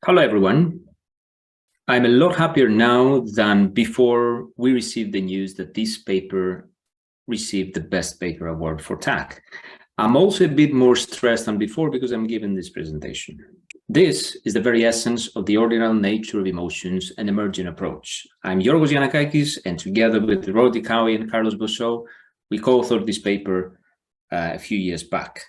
Hello, everyone. I'm a lot happier now than before we received the news that this paper received the Best Paper Award for TAC. I'm also a bit more stressed than before because I'm giving this presentation. This is the very essence of the ordinal nature of emotions and emergent approach. I'm Yannakakis, and together with Cowie and Carlos Busso, we co-authored this paper a few years back.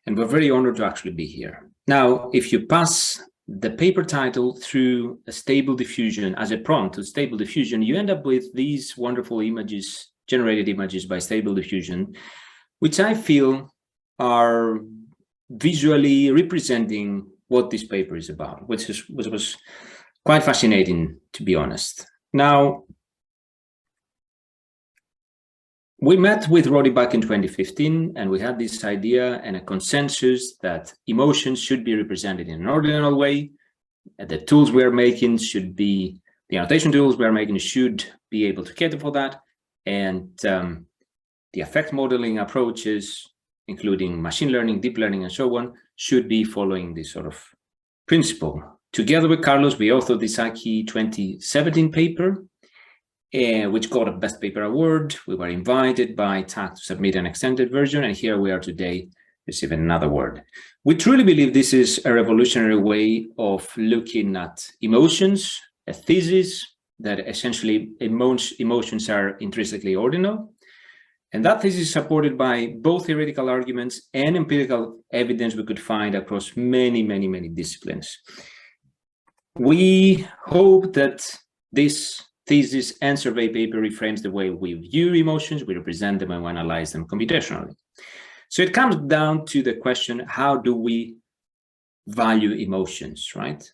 And we're very honored to actually be here. Now, if you pass the paper title through a stable diffusion as a prompt to stable diffusion, you end up with these wonderful images, generated images by stable diffusion, which I feel are visually representing what this paper is about, which was quite fascinating, to be honest. Now, we met with Roddy back in 2015, and we had this idea and a consensus that emotions should be represented in an ordinal way. The tools we are making should be, the annotation tools we are making should be able to cater for that. And the affect modeling approaches, including machine learning, deep learning, and so on, should be following this sort of principle. Together with Carlos, we authored this IEEE 2017 paper, which got a Best Paper Award. We were invited by TAC to submit an extended version, and here we are today receiving another award. We truly believe this is a revolutionary way of looking at emotions, a thesis that essentially emotions are intrinsically ordinal. And that thesis is supported by both theoretical arguments and empirical evidence we could find across many, many, many disciplines. We hope that this thesis and survey paper reframes the way we view emotions, we represent them, and we analyze them computationally. So it comes down to the question, how do we value emotions, right?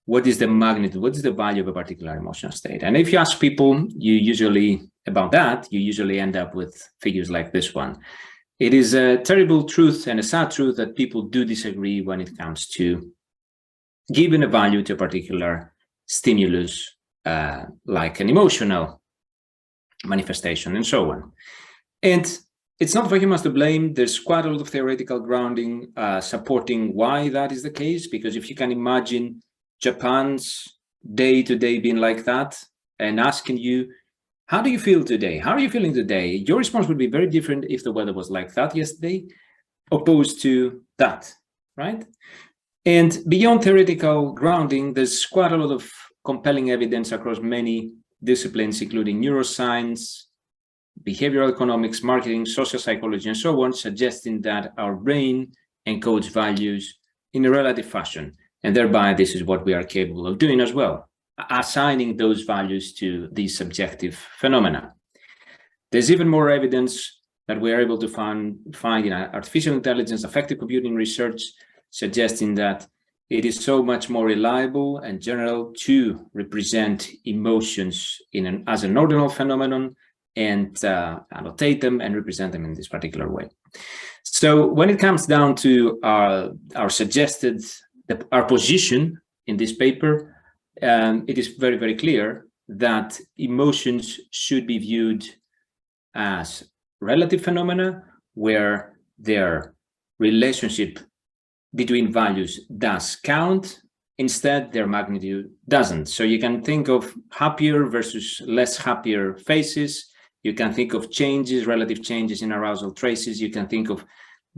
What is the magnitude, what is the value of a particular emotional state? And if you ask people about that, you usually end up with figures like this one. It is a terrible truth and a sad truth that people do disagree when it comes to giving a value to a particular stimulus, like an emotional manifestation and so on. And it's not for humans to blame. There's quite a lot of theoretical grounding supporting why that is the case, because if you can imagine Japan's day-to-day being like that and asking you, how do you feel today? How are you feeling today? Your response would be very different if the weather was like that yesterday, opposed to that, right? And beyond theoretical grounding, there's quite a lot of compelling evidence across many disciplines, including neuroscience, behavioral economics, marketing, social psychology, and so on, suggesting that our brain encodes values in a relative fashion. And thereby, this is what we are capable of doing as well, assigning those values to these subjective phenomena. There's even more evidence that we are able to find in artificial intelligence, affective computing research, suggesting that it is so much more reliable and general to represent emotions as an ordinal phenomenon and annotate them and represent them in this particular way. So when it comes down to our position in this paper, it is very, very clear that emotions should be viewed as relative phenomena where their relationship between values does count. Instead, their magnitude doesn't. So you can think of happier versus less happier faces. You can think of changes, relative changes in arousal traces. You can think of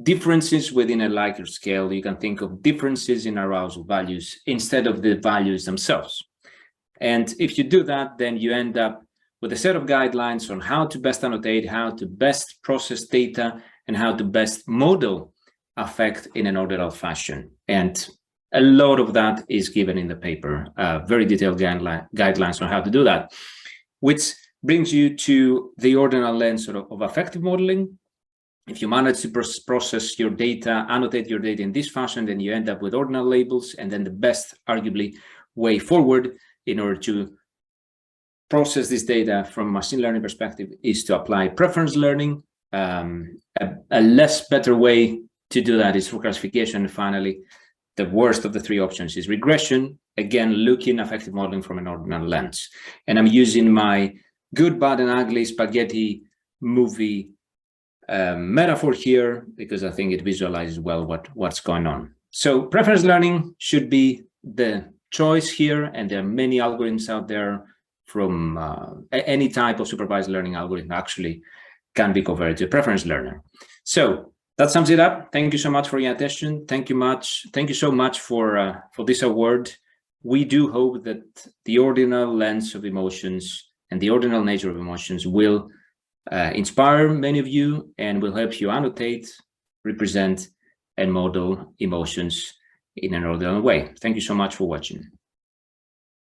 differences within a Likert scale. You can think of differences in arousal values instead of the values themselves. And if you do that, then you end up with a set of guidelines on how to best annotate, how to best process data, and how to best model affect in an ordinal fashion. And a lot of that is given in the paper, very detailed guidelines on how to do that, which brings you to the ordinal lens of affective modeling. If you manage to process your data, annotate your data in this fashion, then you end up with ordinal labels. And then the best, arguably, way forward in order to process this data from a machine learning perspective is to apply preference learning. A less better way to do that is through classification. And finally, the worst of the three options is regression. Again, looking affective modeling from an ordinal lens. And I'm using my good, bad, and ugly spaghetti movie metaphor here because I think it visualizes well what's going on. So preference learning should be the choice here, and there are many algorithms out there from any type of supervised learning algorithm actually can be converted to a preference learner. So that sums it up. Thank you so much for your attention. Thank you so much for this award. We do hope that the ordinal lens of emotions and the ordinal nature of emotions will inspire many of you and will help you annotate, represent, and model emotions in an ordinal way. Thank you so much for watching.